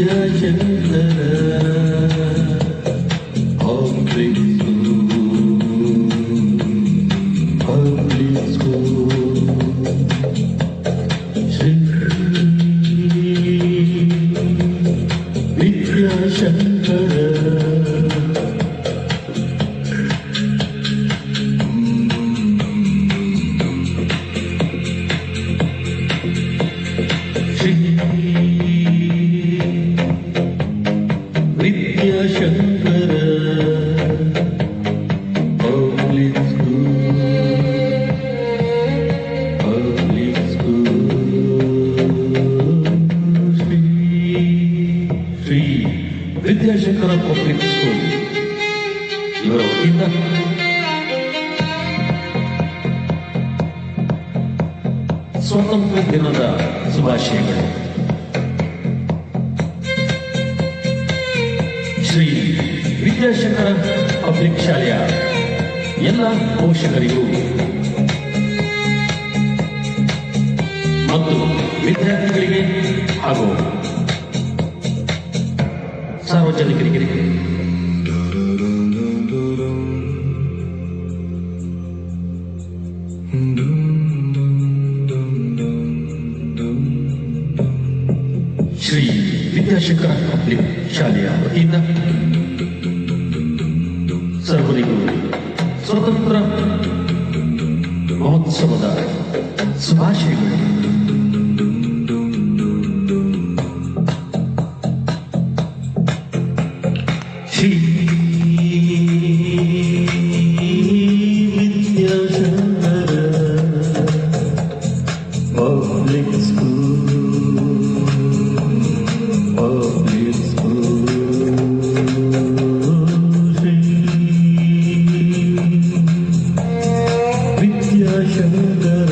Vidyashankara public school Shri Vidyashankara Vidyashankara public school Shri Vidyashankara public school ಇವರ ವತಿಯಿಂದ ಸ್ವಾತಂತ್ರ್ಯ ದಿನದ ಶುಭಾಶಯಗಳು. ಶ್ರೀ ವಿದ್ಯಾಶಂಕರ ಪಬ್ಲಿಕ್ ಶಾಲೆಯ ಎಲ್ಲ ಪೋಷಕರಿಗೂ ಮತ್ತು ವಿದ್ಯಾರ್ಥಿಗಳಿಗೆ ಹಾಗೂ ಸಾರ್ವಜನಿಕರಿಗೆ ಶ್ರೀ ವಿದ್ಯಾಶಂಕರ ಪಬ್ಲಿಕ್ ಶಾಲೆಯ ವತಿಯಿಂದ ಸರ್ವರಿಗೂ ಸ್ವತಂತ್ರ ಮಹೋತ್ಸವದ ಶುಭಾಶಯಗಳು. Shri Vidyashankara public school Vidyashankara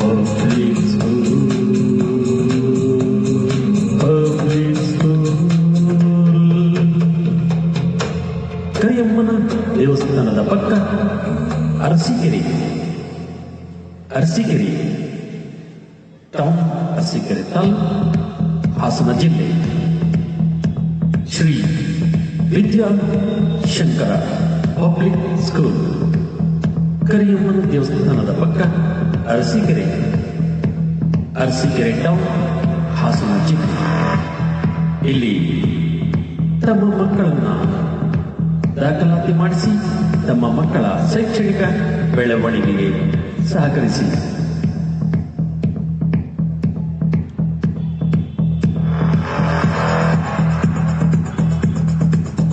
public school ಕರಿಯಮ್ಮನ ದೇವಸ್ಥಾನದ ಪಕ್ಕ ಅರಸೀಕೆರೆ ಟೌನ್, ಅರಸೀಕೆರೆ ತಾಲೂಕು, ಹಾಸನ ಜಿಲ್ಲೆ. ಶ್ರೀ ವಿದ್ಯಾಶಂಕರ ಪಬ್ಲಿಕ್ ಸ್ಕೂಲ್ ಕರಿಯಮ್ಮನ ದೇವಸ್ಥಾನದ ಪಕ್ಕ ಅರಸೀಕೆರೆ ಟೌನ್, ಹಾಸನ ಜಿಲ್ಲೆ. ಇಲ್ಲಿ ತಮ್ಮ ಮಕ್ಕಳನ್ನ ದಾಖಲಾತಿ ಮಾಡಿಸಿ ತಮ್ಮ ಮಕ್ಕಳ ಶೈಕ್ಷಣಿಕ ಬೆಳವಣಿಗೆಗೆ ಸಹಕರಿಸಿ.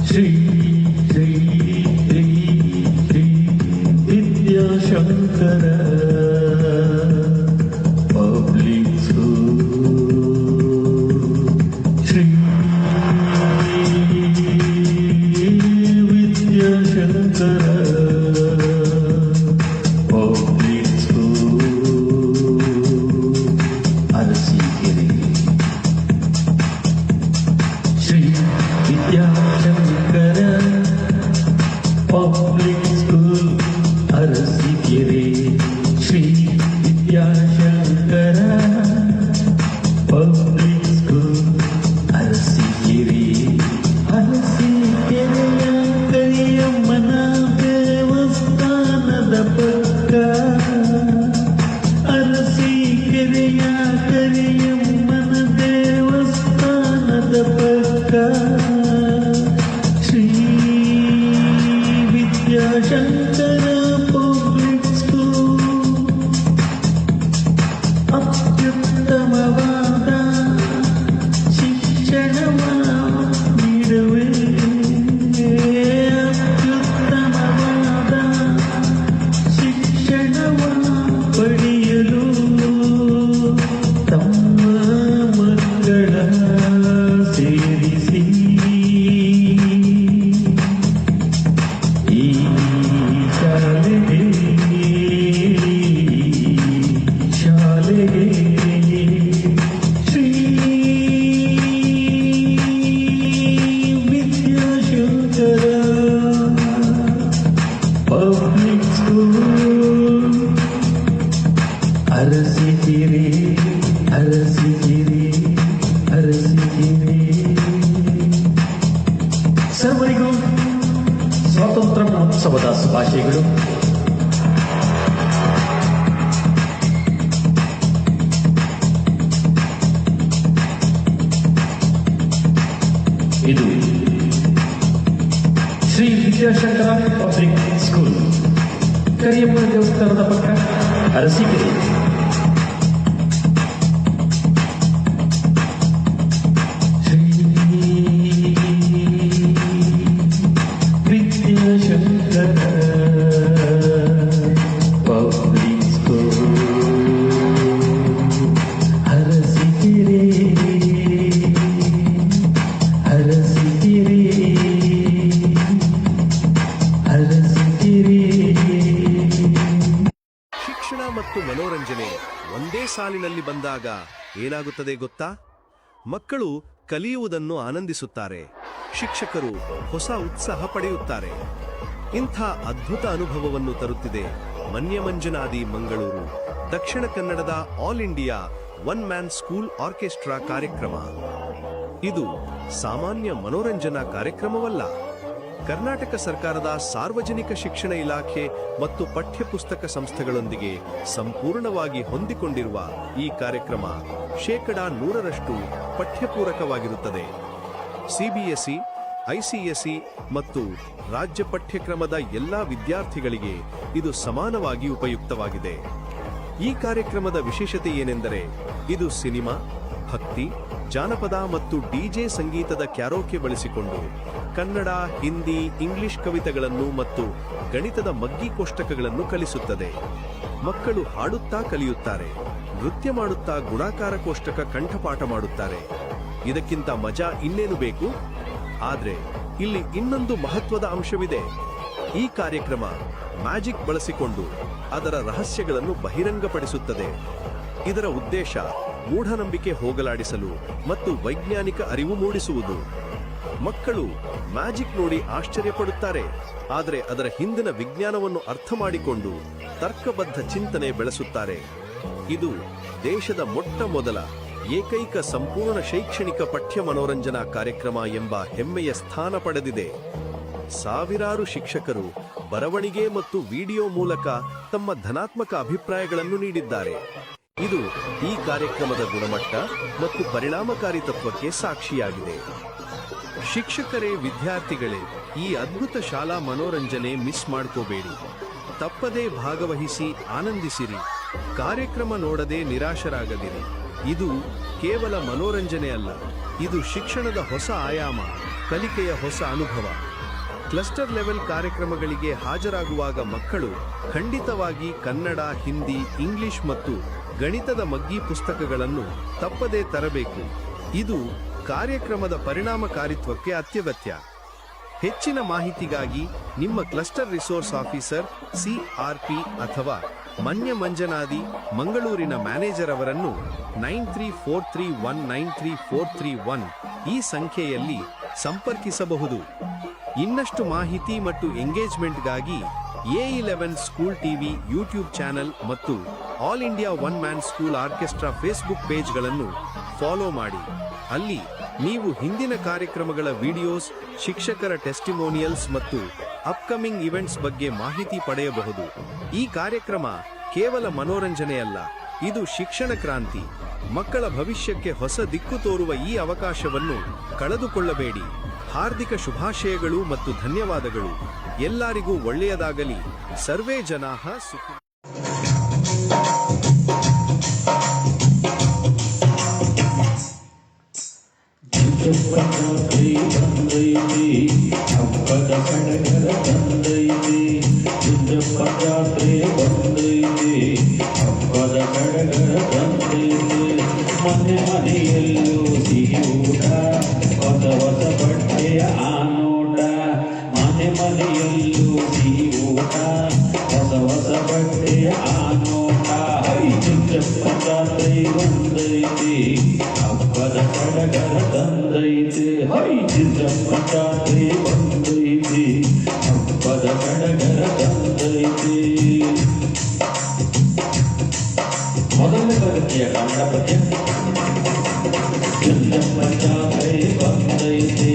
Shri Vidyashankara public school Shri Vidyashankara public school Arasikere. Shri Vidyashankara public school Arasikere. Shri Vidyashankara public school Arasikere. ಅರಸೀಕೆರೆಯ ಕರಿಯಮ್ಮನ ದೇವಸ್ಥಾನದ ಪಕ್ಕ, ಅರಸೀಕೆರೆಯ ಕರಿಯಮ್ಮನ ದೇವಸ್ಥಾನದ ಪಕ್ಕ ಶ್ರೀ ವಿದ್ಯಾಶಂಕರ ಪಬ್ಲಿಕ್ ಸ್ಕೂಲ್ ಅತ್ಯುತ್ತಮವಾದ ಶಿಕ್ಷಣವ ನೀಡುವೆ. ಅತ್ಯುತ್ತಮವಾದ ಶಿಕ್ಷಣವ ಪಡೆಯಲು ತಮ್ಮ ಮಕ್ಕಳ ಸೇರಿಸಿ ಈ ಶಾಲೆಗೆ ಶ್ರೀ ವಿದ್ಯಾಶಂಕರ ಪಬ್ಲಿಕ್ ಸ್ಕೂಲ್ ಅರಸೀಕೆರೆ ಹರಸಿದಿರಿ. ಸರ್ವರಿಗೂ ಸ್ವಾತಂತ್ರ್ಯ ಮಹೋತ್ಸವದ ಶುಭಾಶಯಗಳು. ಇದು ಶ್ರೀ ವಿದ್ಯಾಶಂಕರ ಪಬ್ಲಿಕ್ ಸ್ಕೂಲ್, ಕರಿಯಪ್ಪನ ದೇವಸ್ಥಾನದ ಪಕ್ಕ, ಅರಸೀಕೆರೆ. Shri Vidyashankara public school, Arasikere. ಶಿಕ್ಷಣ ಮತ್ತು ಮನೋರಂಜನೆ ಒಂದೇ ಸಾಲಿನಲ್ಲಿ ಬಂದಾಗ ಏನಾಗುತ್ತದೆ ಗೊತ್ತಾ? ಮಕ್ಕಳು ಕಲಿಯುವುದನ್ನು ಆನಂದಿಸುತ್ತಾರೆ, ಶಿಕ್ಷಕರು ಹೊಸ ಉತ್ಸಾಹ ಪಡೆಯುತ್ತಾರೆ. ಇಂಥ ಅದ್ಭುತ ಅನುಭವವನ್ನು ತರುತ್ತಿದೆ ಮನ್ಯಮಂಜನಾದಿ ಮಂಗಳೂರು, ದಕ್ಷಿಣ ಕನ್ನಡದ all India one man school orchestra ಕಾರ್ಯಕ್ರಮ. ಇದು ಸಾಮಾನ್ಯ ಮನೋರಂಜನಾ ಕಾರ್ಯಕ್ರಮವಲ್ಲ. ಕರ್ನಾಟಕ ಸರ್ಕಾರದ ಸಾರ್ವಜನಿಕ ಶಿಕ್ಷಣ ಇಲಾಖೆ ಮತ್ತು ಪಠ್ಯಪುಸ್ತಕ ಸಂಸ್ಥೆಗಳೊಂದಿಗೆ ಸಂಪೂರ್ಣವಾಗಿ ಹೊಂದಿಕೊಂಡಿರುವ ಈ ಕಾರ್ಯಕ್ರಮ 100% ಪಠ್ಯಪೂರಕವಾಗಿರುತ್ತದೆ. ಸಿಬಿಎಸ್ಇ, ಐಸಿಎಸ್ಇ ಮತ್ತು ರಾಜ್ಯ ಪಠ್ಯಕ್ರಮದ ಎಲ್ಲಾ ವಿದ್ಯಾರ್ಥಿಗಳಿಗೆ ಇದು ಸಮಾನವಾಗಿ ಉಪಯುಕ್ತವಾಗಿದೆ. ಈ ಕಾರ್ಯಕ್ರಮದ ವಿಶೇಷತೆ ಏನೆಂದರೆ ಇದು ಸಿನಿಮಾ, ಭಕ್ತಿ, ಜಾನಪದ ಮತ್ತು ಡಿಜೆ ಸಂಗೀತದ ಕ್ಯಾರೋಕೆ ಬಳಸಿಕೊಂಡು ಕನ್ನಡ, ಹಿಂದಿ, ಇಂಗ್ಲಿಷ್ ಕವಿತೆಗಳನ್ನು ಮತ್ತು ಗಣಿತದ ಮಗ್ಗಿ ಕೋಷ್ಟಕಗಳನ್ನು ಕಲಿಸುತ್ತದೆ. ಮಕ್ಕಳು ಹಾಡುತ್ತಾ ಕಲಿಯುತ್ತಾರೆ, ನೃತ್ಯ ಮಾಡುತ್ತಾ ಗುಣಾಕಾರ ಕೋಷ್ಟಕ ಕಂಠಪಾಠ ಮಾಡುತ್ತಾರೆ. ಇದಕ್ಕಿಂತ ಮಜಾ ಇನ್ನೇನು ಬೇಕು? ಆದ್ರೆ ಇಲ್ಲಿ ಇನ್ನೊಂದು ಮಹತ್ವದ ಅಂಶವಿದೆ. ಈ ಕಾರ್ಯಕ್ರಮ ಮ್ಯಾಜಿಕ್ ಬಳಸಿಕೊಂಡು ಅದರ ರಹಸ್ಯಗಳನ್ನು ಬಹಿರಂಗಪಡಿಸುತ್ತದೆ. ಇದರ ಉದ್ದೇಶ ಮೂಢನಂಬಿಕೆ ಹೋಗಲಾಡಿಸಲು ಮತ್ತು ವೈಜ್ಞಾನಿಕ ಅರಿವು ಮೂಡಿಸುವುದು. ಮಕ್ಕಳು ಮ್ಯಾಜಿಕ್ ನೋಡಿ ಆಶ್ಚರ್ಯಪಡುತ್ತಾರೆ, ಆದರೆ ಅದರ ಹಿಂದಿನ ವಿಜ್ಞಾನವನ್ನು ಅರ್ಥ ಮಾಡಿಕೊಂಡು ತರ್ಕಬದ್ಧ ಚಿಂತನೆ ಬೆಳೆಸುತ್ತಾರೆ. ಇದು ದೇಶದ ಮೊಟ್ಟ ಮೊದಲ ಏಕೈಕ ಸಂಪೂರ್ಣ ಶೈಕ್ಷಣಿಕ ಪಠ್ಯ ಮನೋರಂಜನಾ ಕಾರ್ಯಕ್ರಮ ಎಂಬ ಹೆಮ್ಮೆಯ ಸ್ಥಾನ ಪಡೆದಿದೆ. ಸಾವಿರಾರು ಶಿಕ್ಷಕರು ಬರವಣಿಗೆ ಮತ್ತು ವಿಡಿಯೋ ಮೂಲಕ ತಮ್ಮ ಧನಾತ್ಮಕ ಅಭಿಪ್ರಾಯಗಳನ್ನು ನೀಡಿದ್ದಾರೆ. ಇದು ಈ ಕಾರ್ಯಕ್ರಮದ ಗುಣಮಟ್ಟ ಮತ್ತು ಪರಿಣಾಮಕಾರಿತ್ವಕ್ಕೆ ಸಾಕ್ಷಿಯಾಗಿದೆ. ಶಿಕ್ಷಕರೇ, ವಿದ್ಯಾರ್ಥಿಗಳೇ, ಈ ಅದ್ಭುತ ಶಾಲಾ ಮನೋರಂಜನೆ ಮಿಸ್ ಮಾಡ್ಕೋಬೇಡಿ. ತಪ್ಪದೇ ಭಾಗವಹಿಸಿ ಆನಂದಿಸಿರಿ. ಕಾರ್ಯಕ್ರಮ ನೋಡದೆ ನಿರಾಶರಾಗದಿರಿ. ಇದು ಕೇವಲ ಮನೋರಂಜನೆ ಅಲ್ಲ, ಇದು ಶಿಕ್ಷಣದ ಹೊಸ ಆಯಾಮ, ಕಲಿಕೆಯ ಹೊಸ ಅನುಭವ. ಕ್ಲಸ್ಟರ್ ಲೆವೆಲ್ ಕಾರ್ಯಕ್ರಮಗಳಿಗೆ ಹಾಜರಾಗುವಾಗ ಮಕ್ಕಳು ಖಂಡಿತವಾಗಿ ಕನ್ನಡ, ಹಿಂದಿ, ಇಂಗ್ಲಿಷ್ ಮತ್ತು ಗಣಿತದ ಮಗ್ಗಿ ಪುಸ್ತಕಗಳನ್ನು ತಪ್ಪದೇ ತರಬೇಕು. ಇದು ಕಾರ್ಯಕ್ರಮದ ಪರಿಣಾಮಕಾರಿತ್ವಕ್ಕೆ ಅತ್ಯಗತ್ಯ. ಹೆಚ್ಚಿನ ಮಾಹಿತಿಗಾಗಿ ನಿಮ್ಮ ಕ್ಲಸ್ಟರ್ ರಿಸೋರ್ಸ್ ಆಫೀಸರ್, ಸಿಆರ್ಪಿ ಅಥವಾ ಮನ್ಯಮಂಜನಾದಿ ಮಂಗಳೂರಿನ ಮ್ಯಾನೇಜರ್ ಅವರನ್ನು 9343193431 ಈ ಸಂಖ್ಯೆಯಲ್ಲಿ ಸಂಪರ್ಕಿಸಬಹುದು. ಇನ್ನಷ್ಟು ಮಾಹಿತಿ ಮತ್ತು ಎಂಗೇಜ್ಮೆಂಟ್ಗಾಗಿ A11 school TV YouTube channel ಮತ್ತು all India one man school orchestra Facebook ಪೇಜ್ಗಳನ್ನು ಫಾಲೋ ಮಾಡಿ. ಅಲ್ಲಿ ನೀವು ಹಿಂದಿನ ಕಾರ್ಯಕ್ರಮಗಳ ವಿಡಿಯೋಸ್, ಶಿಕ್ಷಕರ ಟೆಸ್ಟಿಮೋನಿಯಲ್ಸ್ ಮತ್ತು ಅಪ್ಕಮಿಂಗ್ ಇವೆಂಟ್ಸ್ ಬಗ್ಗೆ ಮಾಹಿತಿ ಪಡೆಯಬಹುದು. ಈ ಕಾರ್ಯಕ್ರಮ ಕೇವಲ ಮನೋರಂಜನೆಯಲ್ಲ, ಇದು ಶಿಕ್ಷಣ ಕ್ರಾಂತಿ. ಮಕ್ಕಳ ಭವಿಷ್ಯಕ್ಕೆ ಹೊಸ ದಿಕ್ಕು ತೋರುವ ಈ ಅವಕಾಶವನ್ನು ಕಳೆದುಕೊಳ್ಳಬೇಡಿ. ಹಾರ್ದಿಕ ಶುಭಾಶಯಗಳು ಮತ್ತು ಧನ್ಯವಾದಗಳು. ಎಲ್ಲರಿಗೂ ಒಳ್ಳೆಯದಾಗಲಿ. ಸರ್ವೇ ಜನಾಃ ಸುಖಿ. ಹಬ್ಬದ ಸಡಗರ ತಂದೈತಿ, ಜಾತ್ರೆ ಬಂದೈತಿ, ಹಬ್ಬದ ಸಡಗರ ತಂದೈತಿ. ಮನೆ ಮನೆಯಲ್ಲೂ ಸಿಹಿ ಊಟ, ಹೊಸ ಹೊಸ ಬಟ್ಟೆಯ ಆನೋಟ. ಮನೆ ಮನೆಯಲ್ಲೂ ಸಿಹಿ ಊಟ, ಹೊಸ ಹೊಸ ಬಟ್ಟೆಯ ಆನೋಟ. ಜಾತ್ರೆ ಬಂದೈತಿ, ಹಬ್ಬದ ಸಡಗರ ತಂದೈತಿ. ಜಾತ್ರೆ ಬಂದೈತಿ, ಹಬ್ಬದ ಸಡಗರ ತಂದೈತಿ. ಮೊದಲನೇ ತರಗತಿಯ ಕನ್ನಡ ಪದ್ಯ. ಚುಂಚಪ್ಪ ಜಾತ್ರೆ ಬಂದೈತೆ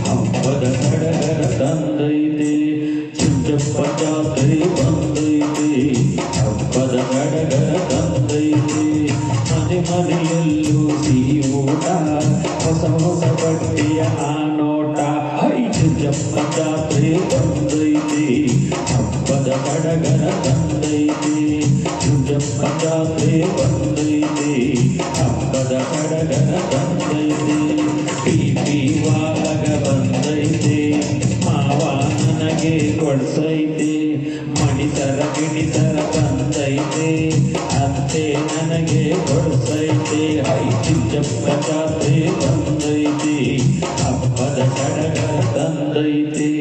ಹಬ್ಬದ ಸಡಗರ ತಂದೈತೆ ಚುಂಚಪ್ಪ ಜಾತ್ರೆ ಬಂದೈತೆ ಹಬ್ಬದ ಸಡಗರ ತಂದೈತೆ ಮನೆ ಮನೆಯಲ್ಲೂ ಸಿಹಿ ಊಟ ಹೊಸ ಹೊಸ ಬಟ್ಟೆಯ ಆನೋಟ ಹೈ ಚುಂಚಪ್ಪ ಜಾತ್ರೆ ಬಂದೈತೆ ಹಬ್ಬದ ಸಡಗರ ತಂದೈತೆ ಚುಂಚಪ್ಪ ಜಾತ್ರೆ ಬಂದೈತೆ ಹಬ್ಬದ ಸಡಗರ ತಂದೈತೆ ಪಿಪಿ ವಾಲಗ ಬಂದೈತೆ ಮಾವ ನನಗೆ ಕೊಡ್ಸೈತೆ ಮಣಿಸರ ಗಿಣಿಸರ ಬಂದೈತೆ ಅತ್ತೆ ನನಗೆ ಕೊಡ್ಸೈತೆ ಹೈ ಚುಂಚಪ್ಪ ಜಾತ್ರೆ ಬಂದೈತೆ ಹಬ್ಬದ ಸಡಗರ ತಂದೈತೆ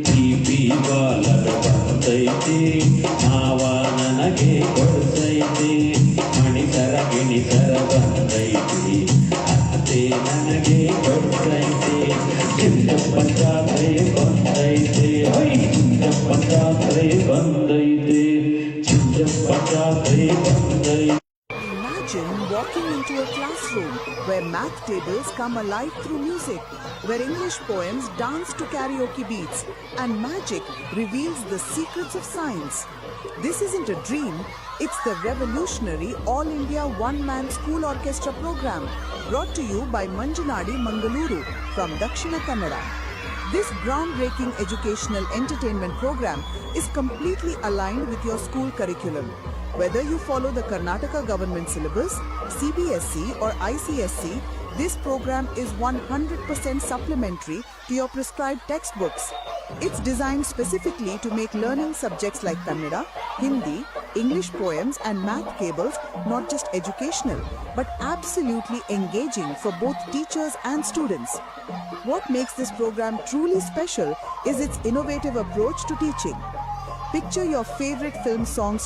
ಪಿಪಿ ವಾಲಗ ಬಂದೈತೆ ಮಾವ ನನಗೆ ಕೊಡ್ಸೈತೆ ಮಣಿಸರ ಗಿಣಿಸರ ಬಂದೈತೆ ಅತ್ತೆ ನನಗೆ ಕೊಡ್ಸೈತೆ ಚುಂಚಪ್ಪ ಜಾತ್ರೆ ಬಂದೈತೆ ಹೈ ಚುಂಚಪ್ಪ ಜಾತ್ರೆ ಬಂದೈತೆ ಚುಂಚಪ್ಪ ಜಾತ್ರೆ ಬಂದೈತೆ. Imagine walking into a classroom where math tables come alive through music, where English poems dance to karaoke beats, and magic reveals the secrets of science. This isn't a dream, it's the revolutionary All India One-Man School Orchestra program, brought to you by Manjunadi Mangaluru from Dakshina Kannada. This groundbreaking educational entertainment program is completely aligned with your school curriculum. Whether you follow the Karnataka government syllabus, CBSE or ICSE, this program is 100% supplementary to your prescribed textbooks. It's designed specifically to make learning subjects like Kannada, Hindi, English poems and math cables not just educational, but absolutely engaging for both teachers and students. What makes this program truly special is its innovative approach to teaching. Picture your favorite film songs